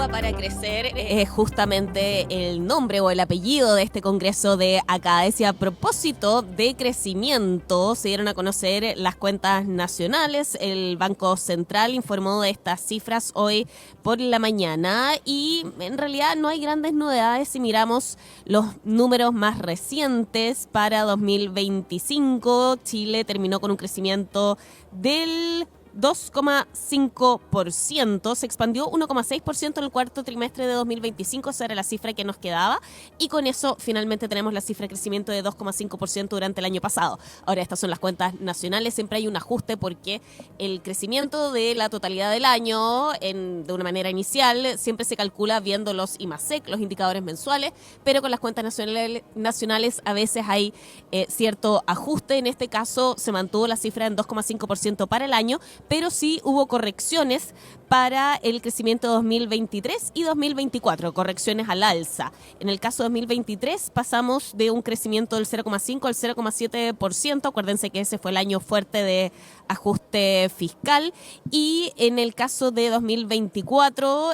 Agua para Crecer es justamente el nombre o el apellido de este congreso de ACADES, y a propósito de crecimiento se dieron a conocer las cuentas nacionales. El Banco Central informó de estas cifras hoy por la mañana y en realidad no hay grandes novedades si miramos los números más recientes. Para 2025 Chile terminó con un crecimiento del 2,5%, se expandió 1,6% en el cuarto trimestre de 2025, esa era la cifra que nos quedaba, y con eso finalmente tenemos la cifra de crecimiento de 2,5% durante el año pasado. Ahora, estas son las cuentas nacionales, siempre hay un ajuste porque el crecimiento de la totalidad del año, de una manera inicial, siempre se calcula viendo los IMASEC, los indicadores mensuales, pero con las cuentas nacionales a veces hay cierto ajuste. En este caso se mantuvo la cifra en 2,5% para el año, pero sí hubo correcciones para el crecimiento 2023 y 2024, correcciones al alza. En el caso de 2023 pasamos de un crecimiento del 0,5 al 0,7%, acuérdense que ese fue el año fuerte de ajuste fiscal, y en el caso de 2024,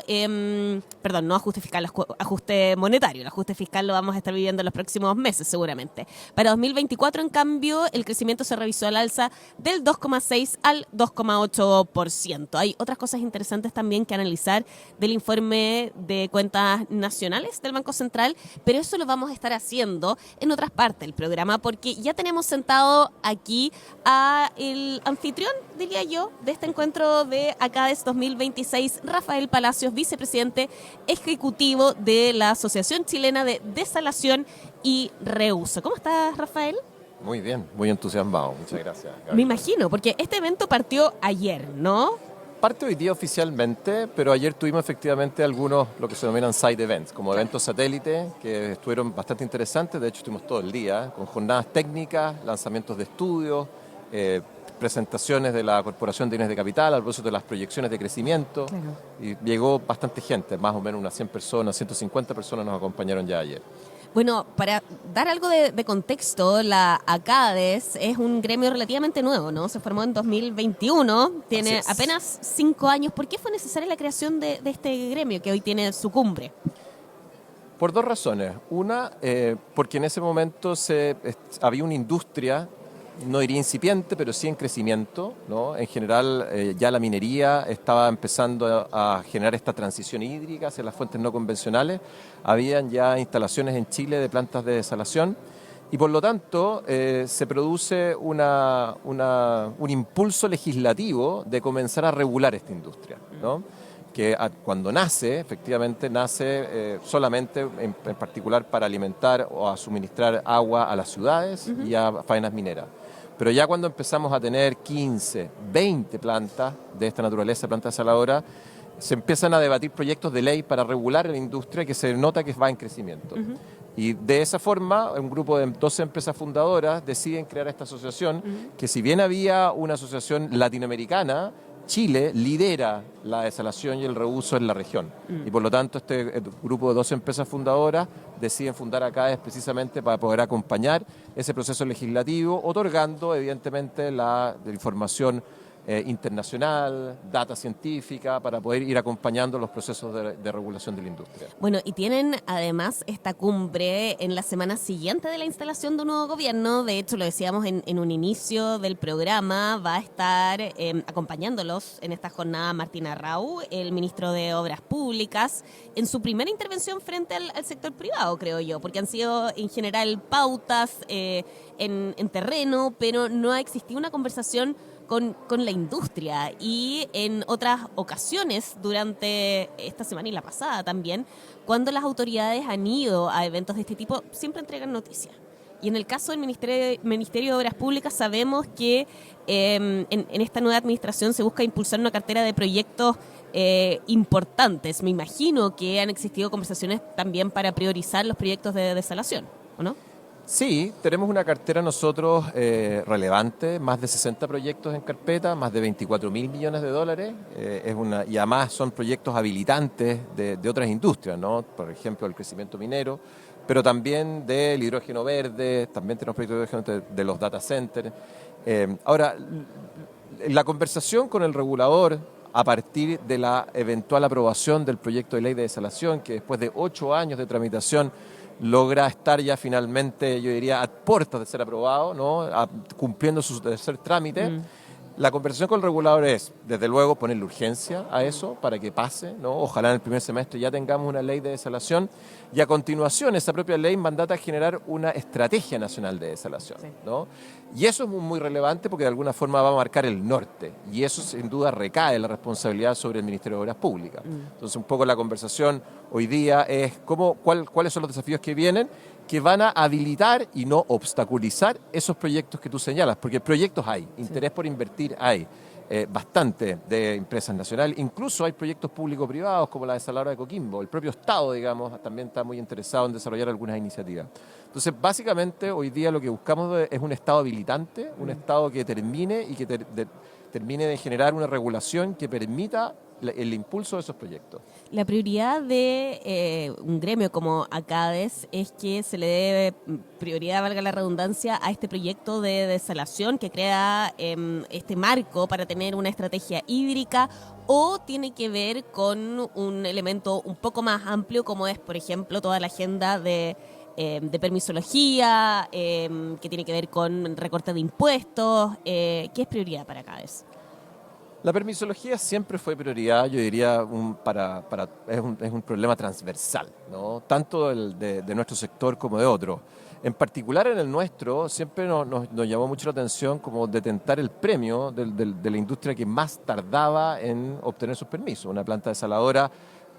no ajuste fiscal, ajuste monetario, el ajuste fiscal lo vamos a estar viviendo en los próximos meses seguramente. Para 2024, en cambio, el crecimiento se revisó al alza del 2,6 al 2,8%. Hay otras cosas interesantes también que analizar del informe de cuentas nacionales del Banco Central, pero eso lo vamos a estar haciendo en otras partes del programa, porque ya tenemos sentado aquí a el anfitrión, diría yo, de este encuentro de ACADES 2026, Rafael Palacios, vicepresidente ejecutivo de la Asociación Chilena de Desalación y Reuso. ¿Cómo estás, Rafael? Muy bien, muy entusiasmado, muchas gracias, Gaby. Me imagino, porque este evento partió ayer, ¿no? Parte hoy día oficialmente, pero ayer tuvimos efectivamente algunos, lo que se denominan side events, como eventos satélite, que estuvieron bastante interesantes. De hecho, estuvimos todo el día con jornadas técnicas, lanzamientos de estudios, presentaciones de la Corporación de Bienes de Capital, al propósito de las proyecciones de crecimiento. Claro. Y llegó bastante gente, más o menos unas 100 personas, 150 personas nos acompañaron ya ayer. Bueno, para dar algo de contexto, la ACADES es un gremio relativamente nuevo, ¿no? Se formó en 2021, tiene apenas 5 años. ¿Por qué fue necesaria la creación de este gremio que hoy tiene su cumbre? Por dos razones. Una, porque en ese momento había una industria, no diría incipiente, pero sí en crecimiento, ¿no? En general, ya la minería estaba empezando a generar esta transición hídrica hacia las fuentes no convencionales. Habían ya instalaciones en Chile de plantas de desalación y por lo tanto se produce un impulso legislativo de comenzar a regular esta industria, ¿no? Que cuando nace, efectivamente nace solamente en particular para alimentar o a suministrar agua a las ciudades y a faenas mineras. Pero ya cuando empezamos a tener 15, 20 plantas de esta naturaleza, plantas desaladoras, se empiezan a debatir proyectos de ley para regular la industria que se nota que va en crecimiento. Y de esa forma, un grupo de 12 empresas fundadoras deciden crear esta asociación, que si bien había una asociación latinoamericana, Chile lidera la desalación y el reuso en la región. Y por lo tanto, este grupo de 12 empresas fundadoras deciden fundar ACADES precisamente para poder acompañar ese proceso legislativo, otorgando evidentemente la información internacional, data científica, para poder ir acompañando los procesos de regulación de la industria. Bueno, y tienen además esta cumbre en la semana siguiente de la instalación de un nuevo gobierno. De hecho, lo decíamos en un inicio del programa, va a estar acompañándolos en esta jornada Martín Arrau, el ministro de Obras Públicas, en su primera intervención frente al sector privado, creo yo, porque han sido en general pautas en terreno, pero no ha existido una conversación con la industria. Y en otras ocasiones, durante esta semana y la pasada también, cuando las autoridades han ido a eventos de este tipo, siempre entregan noticias. Y en el caso del Ministerio de Obras Públicas sabemos que en esta nueva administración se busca impulsar una cartera de proyectos importantes. Me imagino que han existido conversaciones también para priorizar los proyectos de desalación, ¿o no? Sí, tenemos una cartera nosotros relevante, más de 60 proyectos en carpeta, más de 24.000 millones de dólares, y además son proyectos habilitantes de otras industrias, ¿no? Por ejemplo, el crecimiento minero, pero también del hidrógeno verde, también tenemos proyectos de hidrógeno de los data centers. Ahora, la conversación con el regulador a partir de la eventual aprobación del proyecto de ley de desalación, que después de 8 años de tramitación logra estar ya finalmente, yo diría, a puertas de ser aprobado, ¿no? Cumpliendo su tercer trámite. La conversación con el regulador es, desde luego, ponerle urgencia a eso para que pase, ¿no? Ojalá en el primer semestre ya tengamos una ley de desalación y a continuación esa propia ley mandata a generar una estrategia nacional de desalación, ¿no? Y eso es muy relevante porque de alguna forma va a marcar el norte y eso sin duda recae la responsabilidad sobre el Ministerio de Obras Públicas. Entonces un poco la conversación hoy día es cuáles son los desafíos que vienen, que van a habilitar y no obstaculizar esos proyectos que tú señalas, porque proyectos hay, interés por invertir hay, bastante de empresas nacionales, incluso hay proyectos público-privados como la desaladora de Coquimbo, el propio Estado, digamos, también está muy interesado en desarrollar algunas iniciativas. Entonces, básicamente, hoy día lo que buscamos es un Estado habilitante, un Estado que termine y que termine de generar una regulación que permita el impulso de esos proyectos. La prioridad de un gremio como ACADES es que se le dé prioridad, valga la redundancia, a este proyecto de desalación que crea este marco para tener una estrategia hídrica, o tiene que ver con un elemento un poco más amplio como es, por ejemplo, toda la agenda de permisología, que tiene que ver con recorte de impuestos. ¿Qué es prioridad para ACADES? La permisología siempre fue prioridad, yo diría, es un problema transversal, ¿no? Tanto de nuestro sector como de otros. En particular en el nuestro, siempre nos llamó mucho la atención como detentar el premio de la industria que más tardaba en obtener sus permisos. Una planta desaladora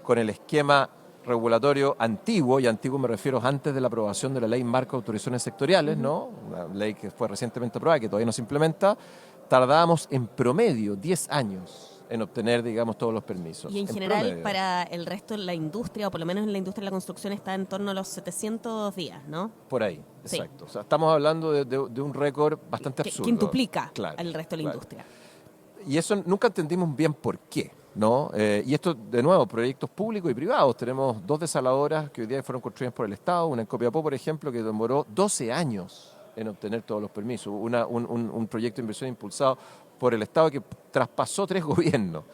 con el esquema regulatorio antiguo, y antiguo me refiero antes de la aprobación de la Ley Marco de Autorizaciones Sectoriales, ¿no? Una ley que fue recientemente aprobada y que todavía no se implementa. Tardábamos en promedio 10 años en obtener, digamos, todos los permisos. Y en general promedio, para el resto de la industria, o por lo menos en la industria de la construcción, está en torno a los 700 días, ¿no? Por ahí, exacto. Sí. O sea, estamos hablando de un récord bastante absurdo. Que quintuplica al resto de la industria. Y eso nunca entendimos bien por qué, ¿no? Y esto, de nuevo, proyectos públicos y privados. Tenemos 2 desaladoras que hoy día fueron construidas por el Estado, una en Copiapó, por ejemplo, que demoró 12 años en obtener todos los permisos. Un proyecto de inversión impulsado por el Estado que traspasó 3 gobiernos,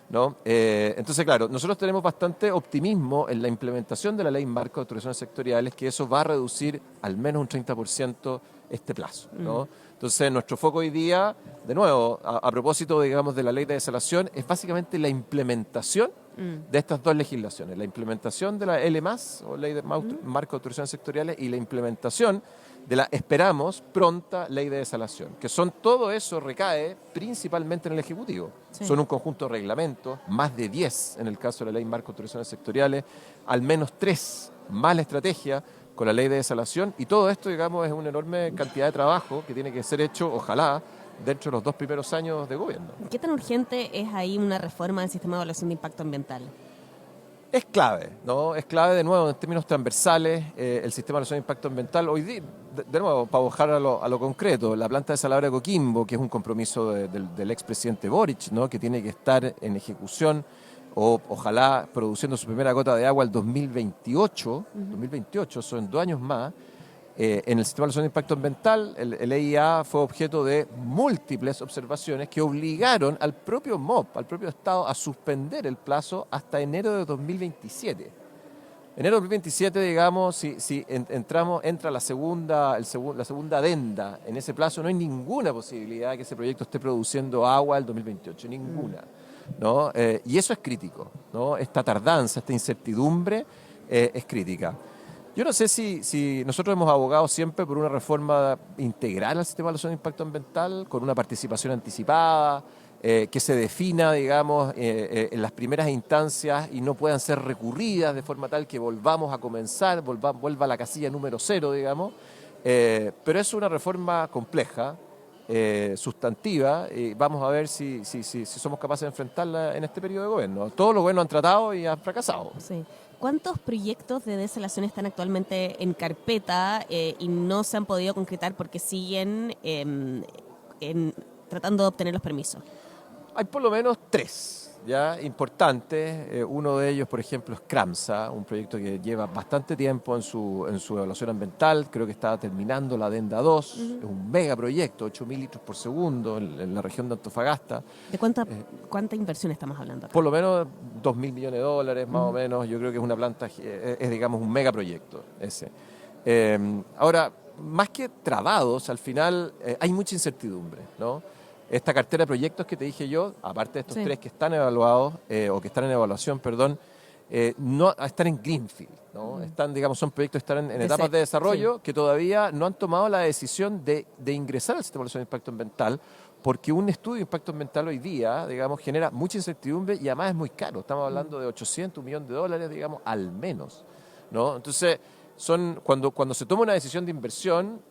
¿no? Entonces, claro, nosotros tenemos bastante optimismo en la implementación de la Ley Marco de Autorizaciones Sectoriales, que eso va a reducir al menos un 30% este plazo, ¿no? Entonces, nuestro foco hoy día, de nuevo, a propósito, digamos, de la Ley de Desalación, es básicamente la implementación de estas 2 legislaciones. La implementación de la L+, o Ley de Marco de Autorizaciones Sectoriales, y la implementación de la, esperamos, pronta Ley de Desalación, que todo eso recae principalmente en el Ejecutivo. Sí. Son un conjunto de reglamentos, más de 10 en el caso de la Ley Marco de Autorizaciones Sectoriales, al menos 3 más la estrategia con la Ley de Desalación, y todo esto, digamos, es una enorme cantidad de trabajo que tiene que ser hecho, ojalá, dentro de los 2 primeros años de gobierno. ¿Qué tan urgente es ahí una reforma del sistema de evaluación de impacto ambiental? Es clave, ¿no? Es clave, de nuevo, en términos transversales, el sistema de evaluación de impacto ambiental. Hoy día, de nuevo, para bajar a lo concreto, la planta desaladora de Coquimbo, que es un compromiso del expresidente Boric, ¿no? Que tiene que estar en ejecución, o ojalá produciendo su primera gota de agua el 2028, 2028, son 2 años más. En el sistema de evaluación de impacto ambiental, el EIA fue objeto de múltiples observaciones que obligaron al propio MOP, al propio Estado, a suspender el plazo hasta enero de 2027. Enero de 2027, digamos, si entra la segunda adenda en ese plazo, no hay ninguna posibilidad de que ese proyecto esté produciendo agua el 2028, ninguna, ¿no? Y eso es crítico, ¿no? Esta tardanza, esta incertidumbre es crítica. Yo no sé si nosotros hemos abogado siempre por una reforma integral al sistema de evaluación de impacto ambiental, con una participación anticipada, que se defina, digamos, en las primeras instancias y no puedan ser recurridas de forma tal que volvamos a comenzar, vuelva a la casilla número 0, digamos. Pero es una reforma compleja, sustantiva, y vamos a ver si somos capaces de enfrentarla en este periodo de gobierno. Todos los gobiernos han tratado y han fracasado. Sí. ¿Cuántos proyectos de desalación están actualmente en carpeta y no se han podido concretar porque siguen tratando de obtener los permisos? Hay por lo menos 3, ya importantes. Uno de ellos, por ejemplo, es CRAMSA, un proyecto que lleva bastante tiempo en su evaluación ambiental. Creo que está terminando la Adenda 2. Es un megaproyecto, 8.000 litros por segundo en la región de Antofagasta. ¿De cuánta inversión estamos hablando acá? Por lo menos $2.000 millones, más o menos. Yo creo que es una planta, es digamos un megaproyecto ese. Ahora, más que trabados, al final hay mucha incertidumbre, ¿no? Esta cartera de proyectos que te dije yo, aparte de estos tres que están evaluados, o que están en evaluación, perdón, no están en greenfield, ¿no? Están, digamos, son proyectos que están en etapas de desarrollo que todavía no han tomado la decisión de ingresar al sistema de evaluación de impacto ambiental, porque un estudio de impacto ambiental hoy día, digamos, genera mucha incertidumbre y además es muy caro. Estamos hablando de $800 millones, digamos, al menos, ¿no? Entonces, cuando se toma una decisión de inversión,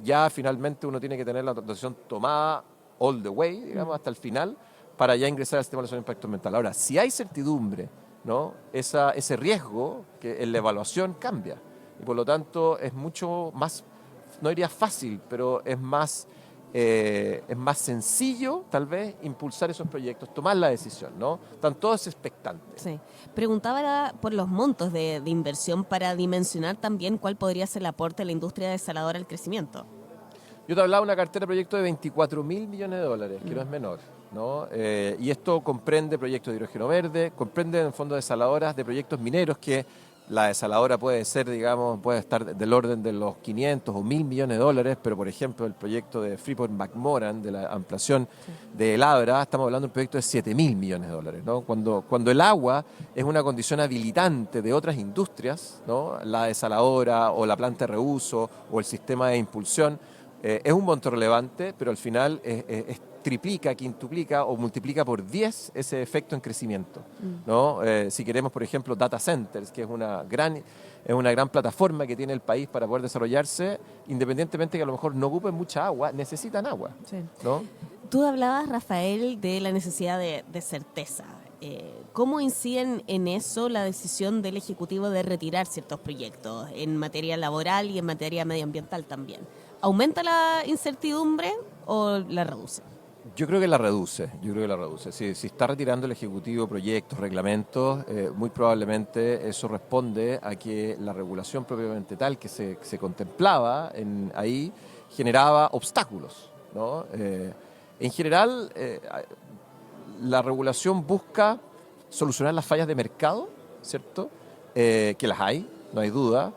ya finalmente uno tiene que tener la decisión tomada all the way, digamos, hasta el final, para ya ingresar al sistema de evaluación de impacto ambiental. Ahora, si hay certidumbre, ¿no? Ese riesgo que en la evaluación cambia. Y por lo tanto es mucho más, no diría fácil, pero es más sencillo, tal vez, impulsar esos proyectos, tomar la decisión, ¿no? Están todos expectantes. Sí. Preguntaba por los montos de inversión para dimensionar también cuál podría ser el aporte de la industria desaladora al crecimiento. Yo te hablaba de una cartera de proyectos de $24.000 millones, que no es menor, ¿no? Y esto comprende proyectos de hidrógeno verde, comprende en el fondo desaladoras de proyectos mineros, que la desaladora puede ser, digamos, puede estar del orden de los 500 o 1.000 millones de dólares, pero por ejemplo el proyecto de Freeport-McMoRan, de la ampliación de El Abra, estamos hablando de un proyecto de 7.000 millones de dólares, ¿no? Cuando el agua es una condición habilitante de otras industrias, ¿no? La desaladora o la planta de reuso o el sistema de impulsión, es un monto relevante, pero al final triplica, quintuplica o multiplica por 10 ese efecto en crecimiento, ¿no? Si queremos, por ejemplo, data centers, que es una gran plataforma que tiene el país para poder desarrollarse, independientemente que a lo mejor no ocupen mucha agua, necesitan agua, ¿no? Tú hablabas, Rafael, de la necesidad de certeza. ¿Cómo incide en eso la decisión del Ejecutivo de retirar ciertos proyectos en materia laboral y en materia medioambiental también? ¿Aumenta la incertidumbre o la reduce? Yo creo que la reduce. Si está retirando el Ejecutivo proyectos, reglamentos, muy probablemente eso responde a que la regulación propiamente tal que se contemplaba ahí generaba obstáculos, ¿no? En general, la regulación busca solucionar las fallas de mercado, ¿cierto? Que las hay, no hay duda.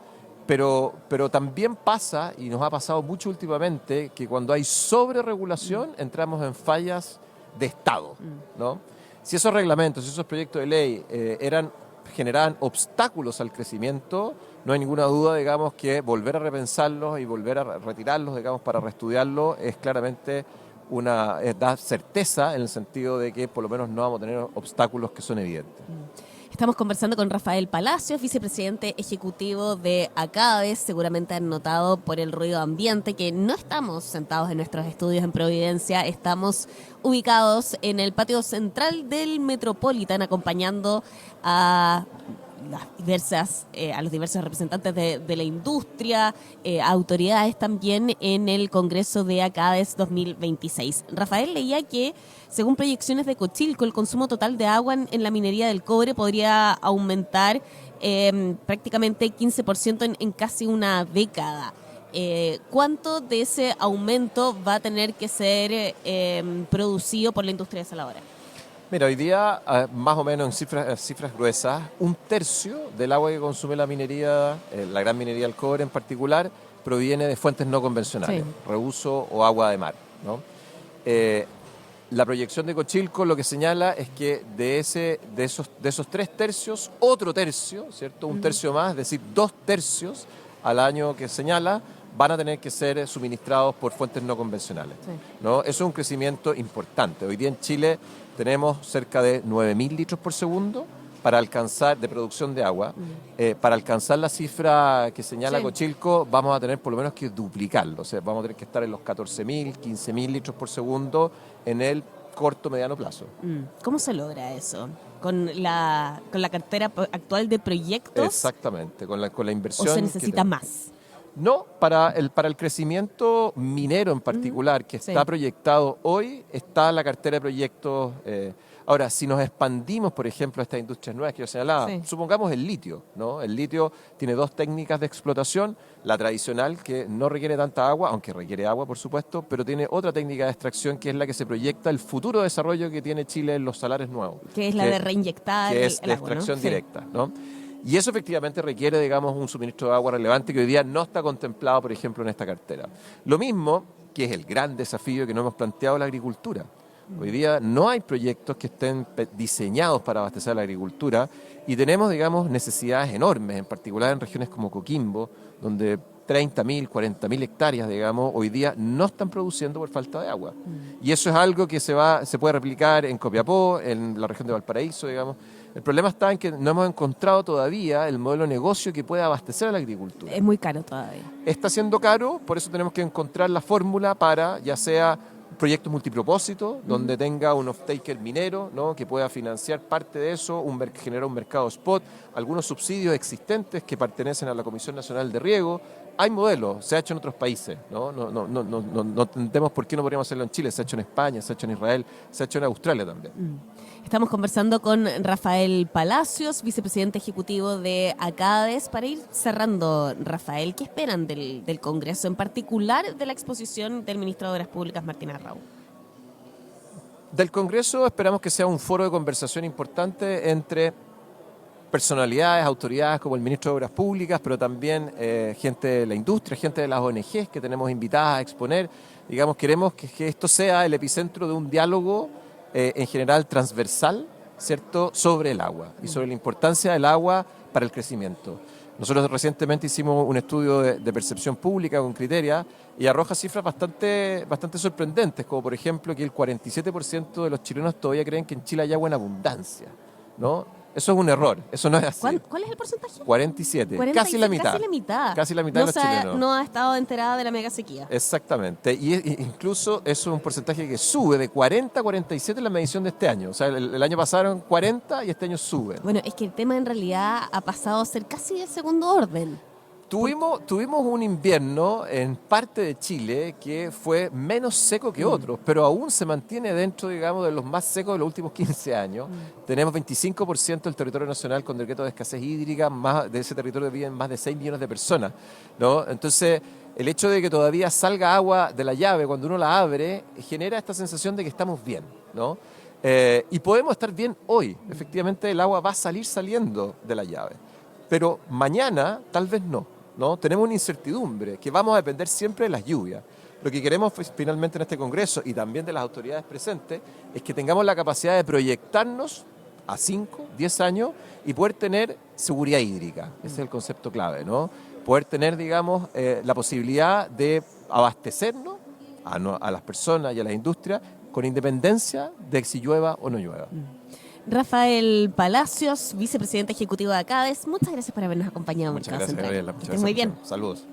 Pero también pasa, y nos ha pasado mucho últimamente, que cuando hay sobreregulación entramos en fallas de Estado, ¿no? Si esos reglamentos, si esos proyectos de ley generaban obstáculos al crecimiento, no hay ninguna duda, digamos, que volver a repensarlos y volver a retirarlos, digamos, para reestudiarlos es claramente da certeza en el sentido de que por lo menos no vamos a tener obstáculos que son evidentes. Estamos conversando con Rafael Palacios, vicepresidente ejecutivo de ACADES. Seguramente han notado por el ruido ambiente que no estamos sentados en nuestros estudios en Providencia, estamos ubicados en el patio central del Metropolitan acompañando a los diversos representantes de la industria, autoridades también en el Congreso de ACADES 2026. Rafael, leía que según proyecciones de Cochilco, el consumo total de agua en la minería del cobre podría aumentar prácticamente 15% en casi una década. ¿Cuánto de ese aumento va a tener que ser producido por la industria desaladora? Mira, hoy día, más o menos en cifras gruesas, 1/3 del agua que consume la minería, la gran minería del cobre en particular, proviene de fuentes no convencionales, reuso o agua de mar, ¿no? La proyección de Cochilco lo que señala es que de esos 3/3, otro tercio, ¿cierto? Un tercio más, es decir, 2/3 al año que señala, van a tener que ser suministrados por fuentes no convencionales, ¿no? Eso es un crecimiento importante. Hoy día en Chile tenemos cerca de 9.000 litros por segundo de producción de agua. Para alcanzar la cifra que señala Cochilco, vamos a tener por lo menos que duplicarlo. O sea, vamos a tener que estar en los 14.000, 15.000 litros por segundo en el corto mediano plazo. ¿Cómo se logra eso? ¿Con la cartera actual de proyectos? Exactamente, con la inversión. ¿O se necesita más? No, para el crecimiento minero en particular, que está proyectado hoy, está la cartera de proyectos. Ahora, si nos expandimos, por ejemplo, a estas industrias nuevas que yo señalaba, Sí. supongamos el litio, ¿no? El litio tiene dos técnicas de explotación, la tradicional, que no requiere tanta agua, aunque requiere agua, por supuesto, pero tiene otra técnica de extracción que es la que se proyecta el futuro desarrollo que tiene Chile en los salares nuevos. Que es la de reinyectar que es el de agua, ¿no? extracción Sí. directa, ¿no? Y eso efectivamente requiere, digamos, un suministro de agua relevante que hoy día no está contemplado, por ejemplo, en esta cartera. Lo mismo que es el gran desafío que nos hemos planteado la agricultura. Hoy día no hay proyectos que estén diseñados para abastecer a la agricultura y tenemos, digamos, necesidades enormes, en particular en regiones como Coquimbo, donde 30.000, 40.000 hectáreas, digamos, hoy día no están produciendo por falta de agua. Y eso es algo que se puede replicar en Copiapó, en la región de Valparaíso, digamos. El problema está en que no hemos encontrado todavía el modelo de negocio que pueda abastecer a la agricultura. Es muy caro todavía. Está siendo caro, por eso tenemos que encontrar la fórmula para, ya sea proyectos multipropósito, donde tenga un off-taker minero, ¿no? Que pueda financiar parte de eso, generar un mercado spot, algunos subsidios existentes que pertenecen a la Comisión Nacional de Riego. Hay modelos, se ha hecho en otros países, no entendemos por qué no podríamos hacerlo en Chile, se ha hecho en España, se ha hecho en Israel, se ha hecho en Australia también. Estamos conversando con Rafael Palacios, vicepresidente ejecutivo de ACADES. Para ir cerrando, Rafael, ¿qué esperan del Congreso, en particular de la exposición del ministro de Obras Públicas, Martín Arrau? Del Congreso esperamos que sea un foro de conversación importante entre personalidades, autoridades como el ministro de Obras Públicas, pero también gente de la industria, gente de las ONGs que tenemos invitadas a exponer. Digamos, queremos que esto sea el epicentro de un diálogo en general transversal, ¿cierto?, sobre el agua y sobre la importancia del agua para el crecimiento. Nosotros recientemente hicimos un estudio de percepción pública con Criteria y arroja cifras bastante sorprendentes, como por ejemplo que el 47% de los chilenos todavía creen que en Chile hay agua en abundancia, ¿no? Eso es un error, eso no es así. ¿Cuál es el porcentaje? 47, 47, casi la mitad. Casi la mitad. Casi la mitad de los chilenos. No ha estado enterada de la mega sequía. Exactamente, y incluso eso es un porcentaje que sube de 40 a 47 en la medición de este año. O sea, el año pasado eran 40 y este año sube. Bueno, es que el tema en realidad ha pasado a ser casi de segundo orden. Tuvimos un invierno en parte de Chile que fue menos seco que otros, pero aún se mantiene dentro, digamos, de los más secos de los últimos 15 años. Tenemos 25% del territorio nacional con decreto de escasez hídrica, más de ese territorio viven más de 6 millones de personas, ¿no? Entonces, el hecho de que todavía salga agua de la llave cuando uno la abre genera esta sensación de que estamos bien, ¿no? Y podemos estar bien hoy. Efectivamente, el agua va a salir saliendo de la llave, pero mañana tal vez no. ¿No? Tenemos una incertidumbre que vamos a depender siempre de las lluvias. Lo que queremos finalmente en este Congreso y también de las autoridades presentes es que tengamos la capacidad de proyectarnos a 5, 10 años y poder tener seguridad hídrica. Ese es el concepto clave, ¿no? Poder tener, digamos, la posibilidad de abastecernos a las personas y a las industrias con independencia de si llueva o no llueva. Rafael Palacios, vicepresidente ejecutivo de ACADES, muchas gracias por habernos acompañado. Muchas gracias, Gabriela. Que estés muy bien. Saludos.